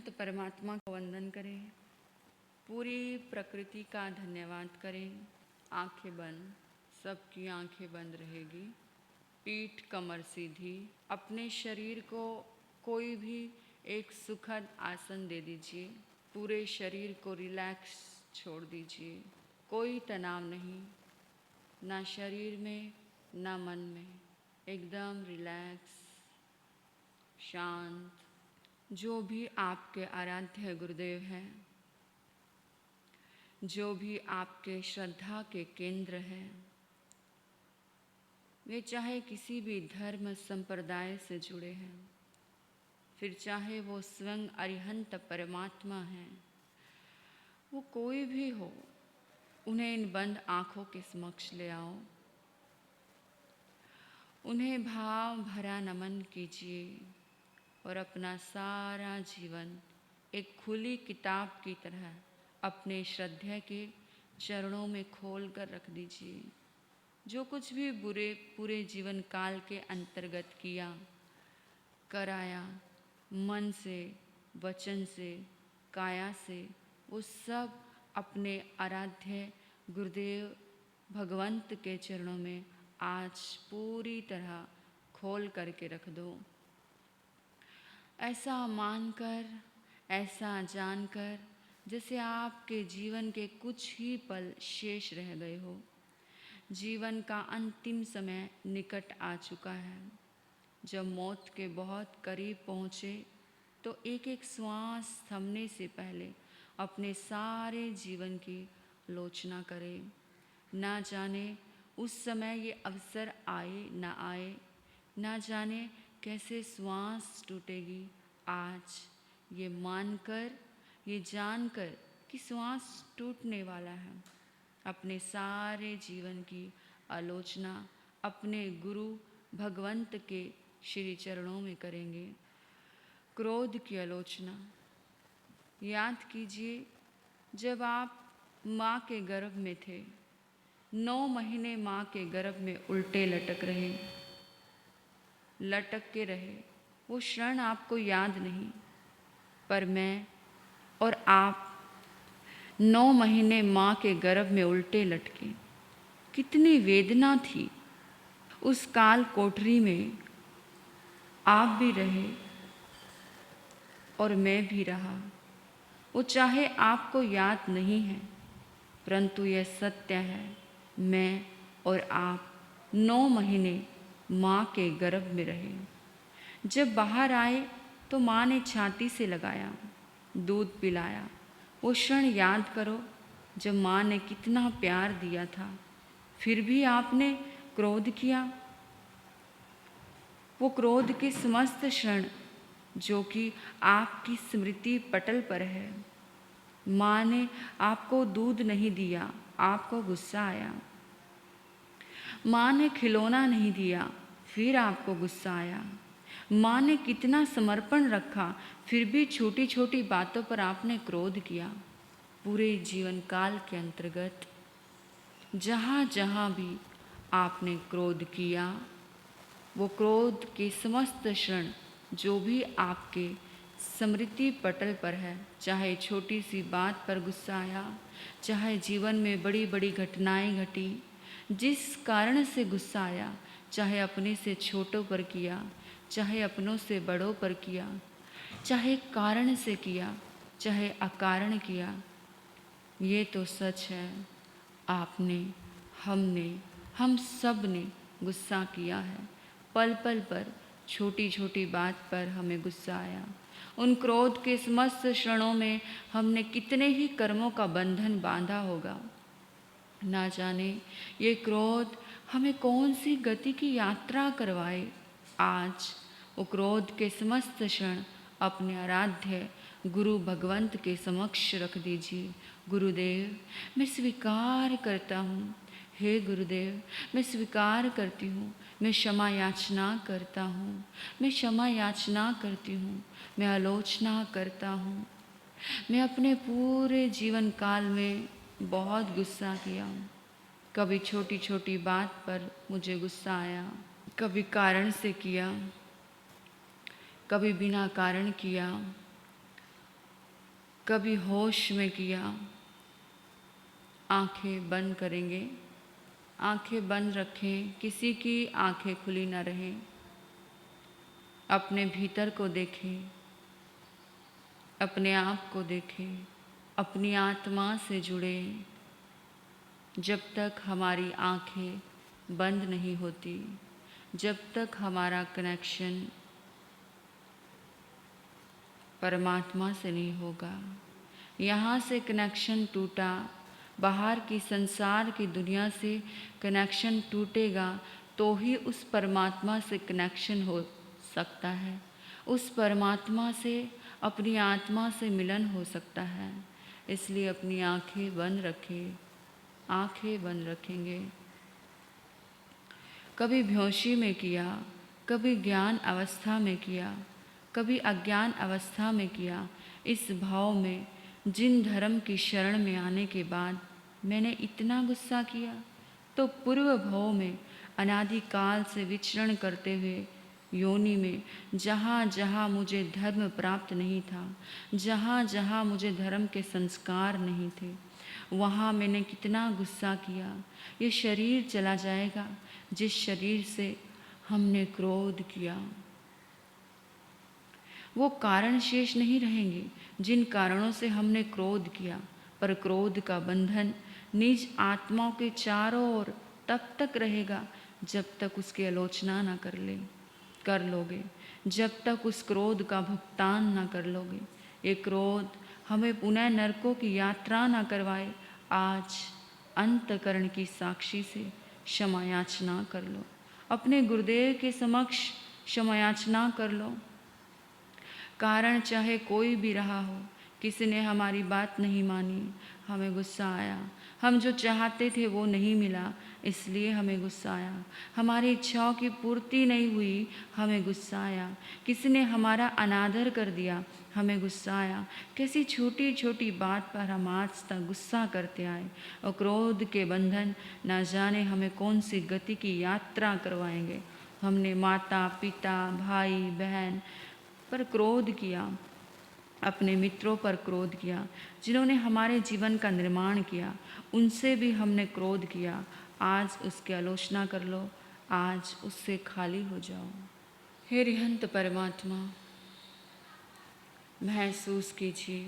अरिहंत परमात्मा का वंदन करें, पूरी प्रकृति का धन्यवाद करें। आंखें बंद, सबकी आंखें बंद रहेगी, पीठ कमर सीधी। अपने शरीर को कोई भी एक सुखद आसन दे दीजिए। पूरे शरीर को रिलैक्स छोड़ दीजिए। कोई तनाव नहीं, ना शरीर में ना मन में, एकदम रिलैक्स, शांत। जो भी आपके आराध्य गुरुदेव हैं, जो भी आपके श्रद्धा के केंद्र हैं, वे चाहे किसी भी धर्म संप्रदाय से जुड़े हैं, फिर चाहे वो स्वयं अरिहंत परमात्मा हैं, वो कोई भी हो, उन्हें इन बंद आँखों के समक्ष ले आओ। उन्हें भाव भरा नमन कीजिए और अपना सारा जीवन एक खुली किताब की तरह अपने श्रद्धेय के चरणों में खोल कर रख दीजिए। जो कुछ भी पूरे जीवन काल के अंतर्गत किया, कराया, मन से, वचन से, काया से, वो सब अपने आराध्य गुरुदेव भगवंत के चरणों में आज पूरी तरह खोल करके रख दो। ऐसा मानकर, ऐसा जानकर जैसे आपके जीवन के कुछ ही पल शेष रह गए हो। जीवन का अंतिम समय निकट आ चुका है। जब मौत के बहुत करीब पहुँचे तो एक एक श्वास थमने से पहले अपने सारे जीवन की आलोचना करें। ना जाने उस समय ये अवसर आए ना आए, ना जाने कैसे श्वास टूटेगी। आज ये मानकर, ये जानकर कि श्वास टूटने वाला है, अपने सारे जीवन की आलोचना अपने गुरु भगवंत के श्री चरणों में करेंगे। क्रोध की आलोचना याद कीजिए, जब आप माँ के गर्भ में थे, 9 महीने माँ के गर्भ में उल्टे लटक के रहे। वो क्षण आपको याद नहीं, पर मैं और आप 9 महीने माँ के गर्भ में उल्टे लटके। कितनी वेदना थी। उस काल कोठरी में आप भी रहे और मैं भी रहा। वो चाहे आपको याद नहीं है, परंतु यह सत्य है, मैं और आप 9 महीने माँ के गर्भ में रहे। जब बाहर आए तो माँ ने छाती से लगाया, दूध पिलाया। वो क्षण याद करो जब माँ ने कितना प्यार दिया था, फिर भी आपने क्रोध किया। वो क्रोध के समस्त क्षण जो कि आपकी स्मृति पटल पर है। माँ ने आपको दूध नहीं दिया, आपको गुस्सा आया। माँ ने खिलौना नहीं दिया, फिर आपको गुस्सा आया। माँ ने कितना समर्पण रखा, फिर भी छोटी छोटी बातों पर आपने क्रोध किया। पूरे जीवन काल के अंतर्गत जहाँ जहाँ भी आपने क्रोध किया, वो क्रोध के समस्त क्षण जो भी आपके स्मृति पटल पर है, चाहे छोटी सी बात पर गुस्सा आया, चाहे जीवन में बड़ी बड़ी घटनाएं घटी, जिस कारण से गुस्सा आया, चाहे अपने से छोटों पर किया, चाहे अपनों से बड़ों पर किया, चाहे कारण से किया, चाहे अकारण किया, ये तो सच है, आपने, हमने, हम सब ने गुस्सा किया है। पल पल पर, छोटी छोटी बात पर हमें गुस्सा आया। उन क्रोध के समस्त क्षणों में हमने कितने ही कर्मों का बंधन बांधा होगा। ना जाने ये क्रोध हमें कौन सी गति की यात्रा करवाए। आज वो क्रोध के समस्त क्षण अपने आराध्य गुरु भगवंत के समक्ष रख दीजिए। गुरुदेव, मैं स्वीकार करता हूँ। हे गुरुदेव, मैं स्वीकार करती हूँ। मैं क्षमा याचना करता हूँ। मैं क्षमा याचना करती हूँ। मैं आलोचना करता हूँ। मैं अपने पूरे जीवन काल में बहुत गुस्सा किया। कभी छोटी छोटी बात पर मुझे गुस्सा आया, कभी कारण से किया, कभी बिना कारण किया। कभी होश में किया। आंखें बंद करेंगे, आंखें बंद रखें, किसी की आंखें खुली न रहें। अपने भीतर को देखें, अपने आप को देखें, अपनी आत्मा से जुड़े। जब तक हमारी आंखें बंद नहीं होती, जब तक हमारा कनेक्शन परमात्मा से नहीं होगा, यहाँ से कनेक्शन टूटा, बाहर की संसार की दुनिया से कनेक्शन टूटेगा तो ही उस परमात्मा से कनेक्शन हो सकता है, उस परमात्मा से अपनी आत्मा से मिलन हो सकता है। इसलिए अपनी आंखें बंद रखें, आंखें बंद रखेंगे। कभी बेहोशी में किया, कभी ज्ञान अवस्था में किया, कभी अज्ञान अवस्था में किया। इस भाव में जिन धर्म की शरण में आने के बाद मैंने इतना गुस्सा किया, तो पूर्व भाव में अनादिकाल से विचरण करते हुए योनि में जहाँ जहाँ मुझे धर्म प्राप्त नहीं था, जहाँ जहाँ मुझे धर्म के संस्कार नहीं थे, वहाँ मैंने कितना गुस्सा किया। ये शरीर चला जाएगा जिस शरीर से हमने क्रोध किया, वो कारण शेष नहीं रहेंगे जिन कारणों से हमने क्रोध किया। पर क्रोध का बंधन निज आत्माओं के चारों ओर तब तक रहेगा जब तक उसकी आलोचना ना कर लोगे, जब तक उस क्रोध का भुगतान ना कर लोगे। ये क्रोध हमें पुनः नरकों की यात्रा ना करवाए। आज अंतकरण की साक्षी से क्षमा याचना कर लो, अपने गुरुदेव के समक्ष क्षमा याचना कर लो। कारण चाहे कोई भी रहा हो, किसी ने हमारी बात नहीं मानी, हमें गुस्सा आया। हम जो चाहते थे वो नहीं मिला, इसलिए हमें गुस्सा आया। हमारी इच्छाओं की पूर्ति नहीं हुई, हमें गुस्सा आया। किसी ने हमारा अनादर कर दिया, हमें गुस्सा आया। किसी छोटी छोटी बात पर हम आज तक गुस्सा करते आए और क्रोध के बंधन न जाने हमें कौन सी गति की यात्रा करवाएंगे। हमने माता पिता भाई बहन पर क्रोध किया, अपने मित्रों पर क्रोध किया, जिन्होंने हमारे जीवन का निर्माण किया, उनसे भी हमने क्रोध किया। आज उसकी आलोचना कर लो, आज उससे खाली हो जाओ। हे रिहंत परमात्मा, महसूस कीजिए,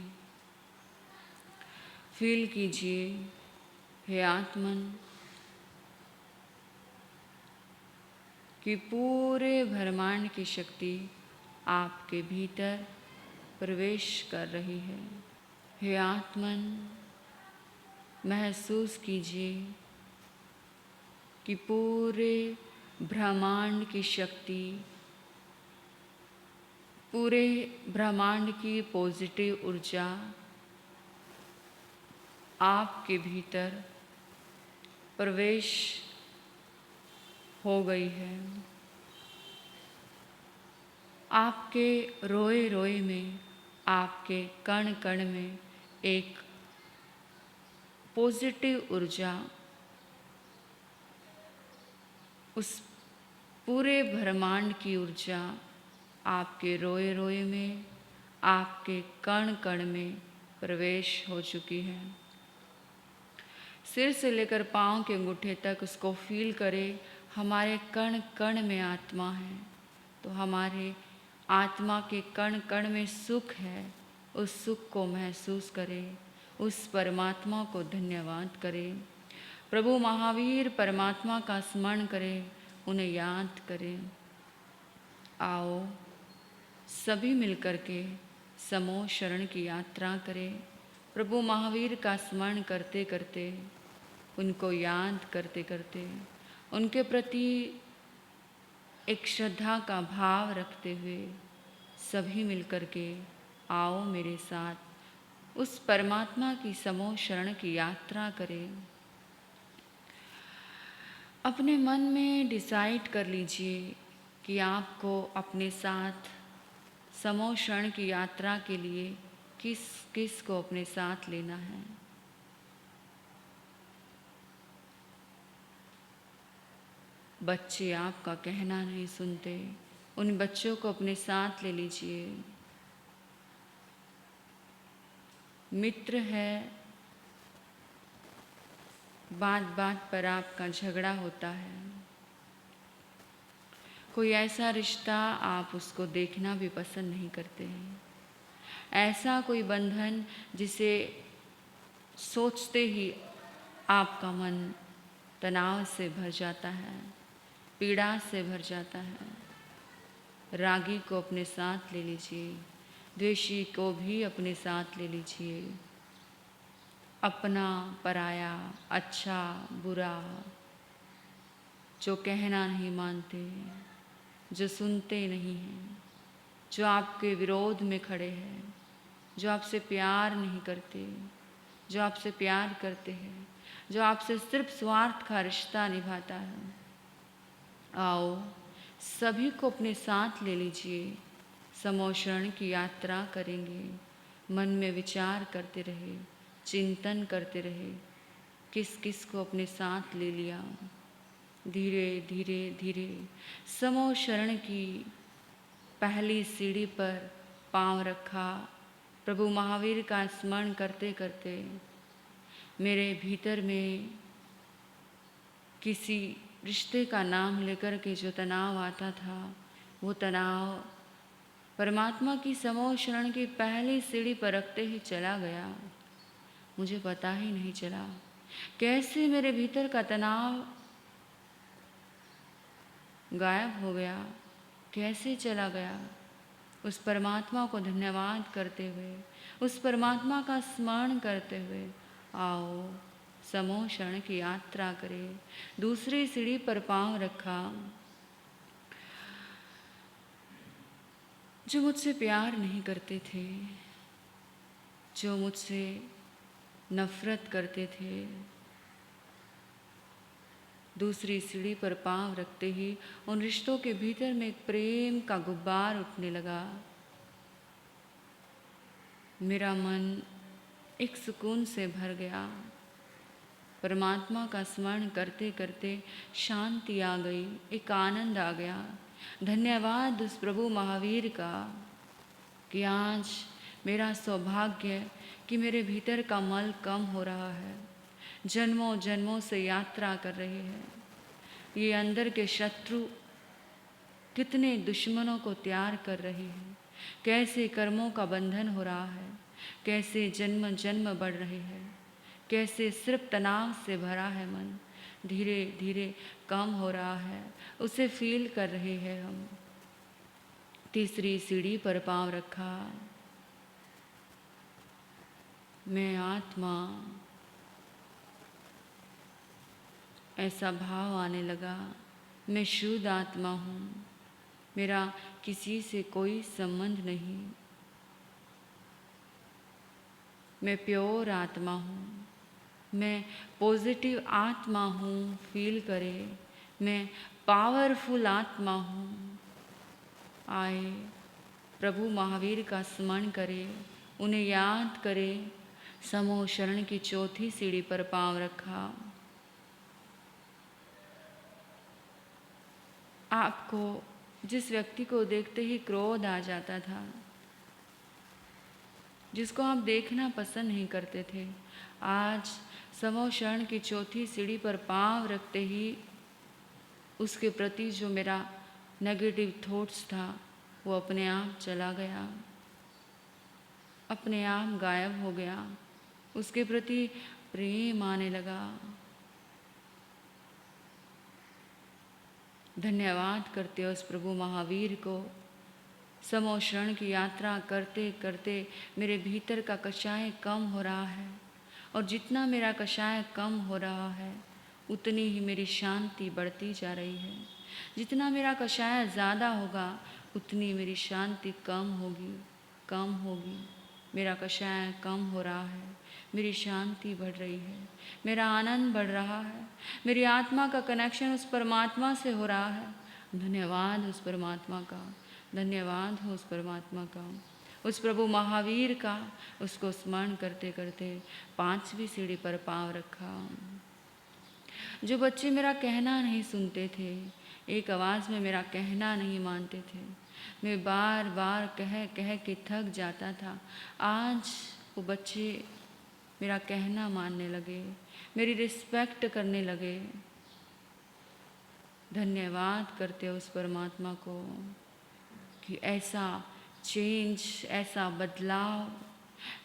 फील कीजिए। हे आत्मन, कि पूरे ब्रह्मांड की शक्ति आपके भीतर प्रवेश कर रही है। हे आत्मन, महसूस कीजिए कि पूरे ब्रह्मांड की शक्ति, पूरे ब्रह्मांड की पॉजिटिव ऊर्जा आपके भीतर प्रवेश हो गई है। आपके रोए रोए में, आपके कण कण में एक पॉजिटिव ऊर्जा उस पूरे ब्रह्मांड की ऊर्जा आपके रोए रोए में, आपके कण कण में प्रवेश हो चुकी है। सिर से लेकर पाँव के अंगूठे तक उसको फील करें। हमारे कण कण में आत्मा है, तो हमारे आत्मा के कण कण में सुख है। उस सुख को महसूस करें, उस परमात्मा को धन्यवाद करें। प्रभु महावीर परमात्मा का स्मरण करें, उन्हें याद करें। आओ सभी मिलकर के समूह शरण की यात्रा करें। प्रभु महावीर का स्मरण करते करते, उनको याद करते करते, उनके प्रति एक श्रद्धा का भाव रखते हुए सभी मिलकर के आओ मेरे साथ उस परमात्मा की समूह शरण की यात्रा करें। अपने मन में डिसाइड कर लीजिए कि आपको अपने साथ समूह शरण की यात्रा के लिए किस किस को अपने साथ लेना है। बच्चे आपका कहना नहीं सुनते, उन बच्चों को अपने साथ ले लीजिए। मित्र है, बात बात पर आपका झगड़ा होता है। कोई ऐसा रिश्ता आप उसको देखना भी पसंद नहीं करते हैं। ऐसा कोई बंधन जिसे सोचते ही आपका मन तनाव से भर जाता है, पीड़ा से भर जाता है। रागी को अपने साथ ले लीजिए, द्वेषी को भी अपने साथ ले लीजिए। अपना पराया, अच्छा बुरा, जो कहना नहीं मानते, जो सुनते नहीं हैं, जो आपके विरोध में खड़े हैं, जो आपसे प्यार नहीं करते, जो आपसे प्यार करते हैं, जो आपसे सिर्फ स्वार्थ का रिश्ता निभाता है। आओ सभी को अपने साथ ले लीजिए, समोशरण की यात्रा करेंगे। मन में विचार करते रहे, चिंतन करते रहे, किस किस को अपने साथ ले लिया। धीरे धीरे धीरे समोशरण की पहली सीढ़ी पर पांव रखा। प्रभु महावीर का स्मरण करते करते मेरे भीतर में किसी रिश्ते का नाम लेकर के जो तनाव आता था, वो तनाव परमात्मा की समोशरण की पहली सीढ़ी पर रखते ही चला गया। मुझे पता ही नहीं चला कैसे मेरे भीतर का तनाव गायब हो गया, कैसे चला गया। उस परमात्मा को धन्यवाद करते हुए, उस परमात्मा का स्मरण करते हुए आओ समोशरण की यात्रा करें। दूसरी सीढ़ी पर पांव रखा। जो मुझसे प्यार नहीं करते थे, जो मुझसे नफरत करते थे, दूसरी सीढ़ी पर पांव रखते ही उन रिश्तों के भीतर में एक प्रेम का गुब्बार उठने लगा। मेरा मन एक सुकून से भर गया। परमात्मा का स्मरण करते करते शांति आ गई, एक आनंद आ गया। धन्यवाद उस प्रभु महावीर का कि आज मेरा सौभाग्य कि मेरे भीतर का मल कम हो रहा है। जन्मों जन्मों से यात्रा कर रहे हैं। ये अंदर के शत्रु कितने दुश्मनों को तैयार कर रहे हैं, कैसे कर्मों का बंधन हो रहा है, कैसे जन्म जन्म बढ़ रहे हैं, कैसे सिर्फ तनाव से भरा है मन, धीरे धीरे कम हो रहा है, उसे फील कर रहे हैं हम। तीसरी सीढ़ी पर पांव रखा। मैं आत्मा, ऐसा भाव आने लगा। मैं शुद्ध आत्मा हूँ, मेरा किसी से कोई संबंध नहीं। मैं प्योर आत्मा हूँ, मैं पॉजिटिव आत्मा हूँ। फील करें, मैं पावरफुल आत्मा हूँ। आए प्रभु महावीर का स्मरण करें, उन्हें याद करें। समोशरण की चौथी सीढ़ी पर पांव रखा। आपको जिस व्यक्ति को देखते ही क्रोध आ जाता था, जिसको आप देखना पसंद नहीं करते थे, आज समोशरण की चौथी सीढ़ी पर पांव रखते ही उसके प्रति जो मेरा नेगेटिव थॉट्स था वो अपने आप चला गया, अपने आप गायब हो गया। उसके प्रति प्रेम आने लगा। धन्यवाद करते उस प्रभु महावीर को। समोशरण की यात्रा करते करते मेरे भीतर का कषाय कम हो रहा है, और जितना मेरा कषाय कम हो रहा है उतनी ही मेरी शांति बढ़ती जा रही है। जितना मेरा कषाय ज़्यादा होगा उतनी मेरी शांति कम होगी। मेरा कषाय कम हो रहा है, मेरी शांति बढ़ रही है, मेरा आनंद बढ़ रहा है, मेरी आत्मा का कनेक्शन उस परमात्मा से हो रहा है। धन्यवाद उस परमात्मा का, धन्यवाद हो उस परमात्मा का, उस प्रभु महावीर का। उसको स्मरण करते करते पांचवी सीढ़ी पर पांव रखा। जो बच्चे मेरा कहना नहीं सुनते थे, एक आवाज़ में मेरा कहना नहीं मानते थे, मैं बार बार कह कह के थक जाता था, आज वो बच्चे मेरा कहना मानने लगे, मेरी रिस्पेक्ट करने लगे। धन्यवाद करते उस परमात्मा को कि ऐसा चेंज, ऐसा बदलाव,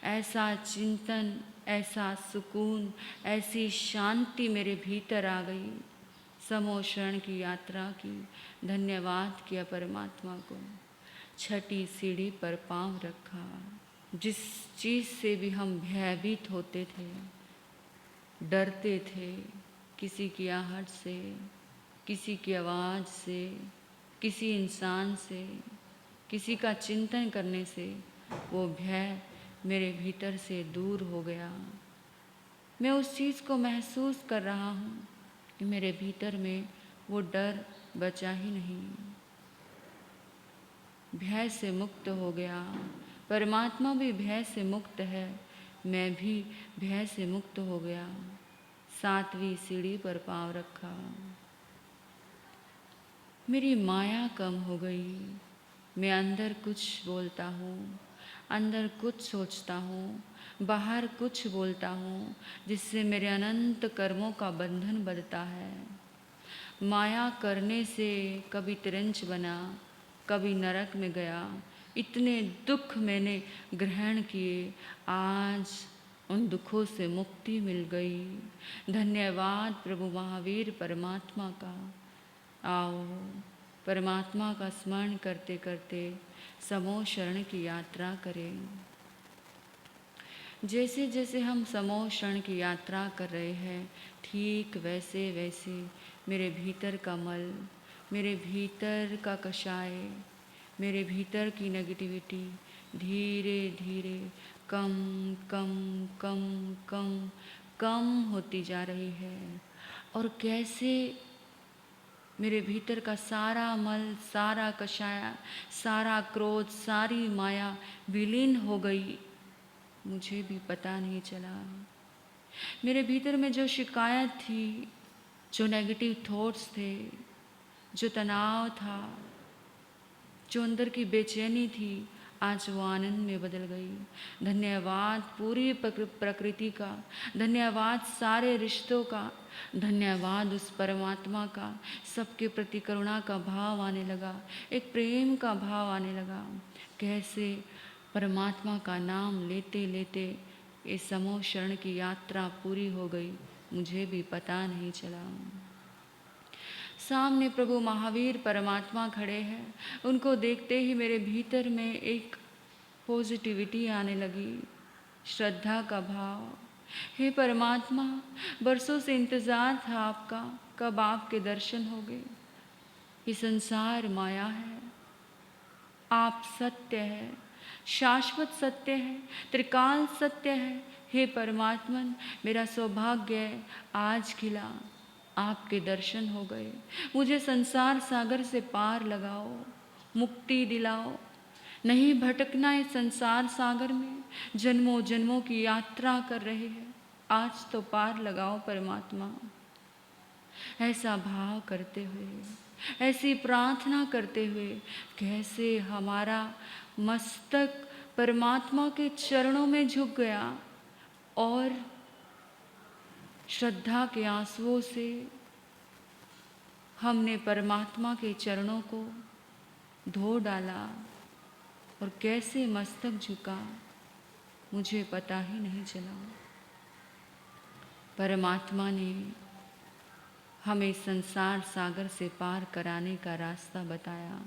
ऐसा चिंतन, ऐसा सुकून, ऐसी शांति मेरे भीतर आ गई। समोशरण की यात्रा की। धन्यवाद किया परमात्मा को। छठी सीढ़ी पर पांव रखा। जिस चीज़ से भी हम भयभीत होते थे, डरते थे, किसी की आहट से, किसी की आवाज़ से, किसी इंसान से, किसी का चिंतन करने से, वो भय मेरे भीतर से दूर हो गया। मैं उस चीज़ को महसूस कर रहा हूँ कि मेरे भीतर में वो डर बचा ही नहीं। भय से मुक्त हो गया। परमात्मा भी भय से मुक्त है, मैं भी भय से मुक्त हो गया। 7वीं सीढ़ी पर पांव रखा। मेरी माया कम हो गई। मैं अंदर कुछ बोलता हूँ, अंदर कुछ सोचता हूँ, बाहर कुछ बोलता हूँ, जिससे मेरे अनंत कर्मों का बंधन बढ़ता है। माया करने से कभी तिरंच बना, कभी नरक में गया। इतने दुख मैंने ग्रहण किए, आज उन दुखों से मुक्ति मिल गई। धन्यवाद प्रभु महावीर परमात्मा का। आओ परमात्मा का स्मरण करते करते समोह शरण की यात्रा करें। जैसे जैसे हम समोह शरण की यात्रा कर रहे हैं, ठीक वैसे वैसे मेरे भीतर का मल, मेरे भीतर का कषाय, मेरे भीतर की नेगेटिविटी धीरे धीरे कम कम कम कम कम होती जा रही है। और कैसे मेरे भीतर का सारा मल, सारा कषाय, सारा क्रोध, सारी माया विलीन हो गई, मुझे भी पता नहीं चला। मेरे भीतर में जो शिकायत थी, जो नेगेटिव थॉट्स थे, जो तनाव था, जो अंदर की बेचैनी थी, आज वो आनंद में बदल गई। धन्यवाद पूरी प्रकृति का, धन्यवाद सारे रिश्तों का, धन्यवाद उस परमात्मा का। सबके प्रति करुणा का भाव आने लगा, एक प्रेम का भाव आने लगा। कैसे परमात्मा का नाम लेते लेते इस समोह शरण की यात्रा पूरी हो गई, मुझे भी पता नहीं चला। सामने प्रभु महावीर परमात्मा खड़े हैं। उनको देखते ही मेरे भीतर में एक पॉजिटिविटी आने लगी, श्रद्धा का भाव। हे परमात्मा, बरसों से इंतज़ार था आपका, कब आपके दर्शन होंगे। ये संसार माया है, आप सत्य है, शाश्वत सत्य है, त्रिकाल सत्य है। हे परमात्मन, मेरा सौभाग्य है आज खिला, आपके दर्शन हो गए। मुझे संसार सागर से पार लगाओ, मुक्ति दिलाओ। नहीं भटकना इस संसार सागर में, जन्मों जन्मों की यात्रा कर रहे हैं, आज तो पार लगाओ परमात्मा। ऐसा भाव करते हुए, ऐसी प्रार्थना करते हुए, कैसे हमारा मस्तक परमात्मा के चरणों में झुक गया और श्रद्धा के आंसुओं से हमने परमात्मा के चरणों को धो डाला। और कैसे मस्तक झुका, मुझे पता ही नहीं चला। परमात्मा ने हमें संसार सागर से पार कराने का रास्ता बताया।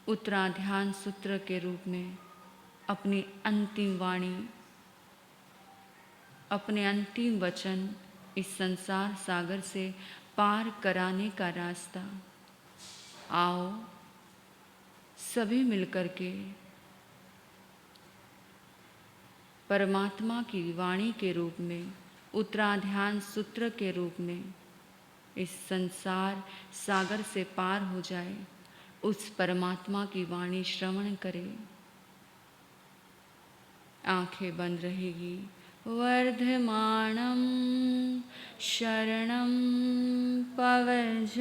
उत्तराध्यान सूत्र के रूप में अपनी अंतिम वाणी, अपने अंतिम वचन इस संसार सागर से पार कराने का रास्ता। आओ सभी मिलकर के परमात्मा की वाणी के रूप में, उत्तराध्यान सूत्र के रूप में इस संसार सागर से पार हो जाए, उस परमात्मा की वाणी श्रवण करें। आंखें बंद रहेगी। वर्धमानं शरणं पवजामि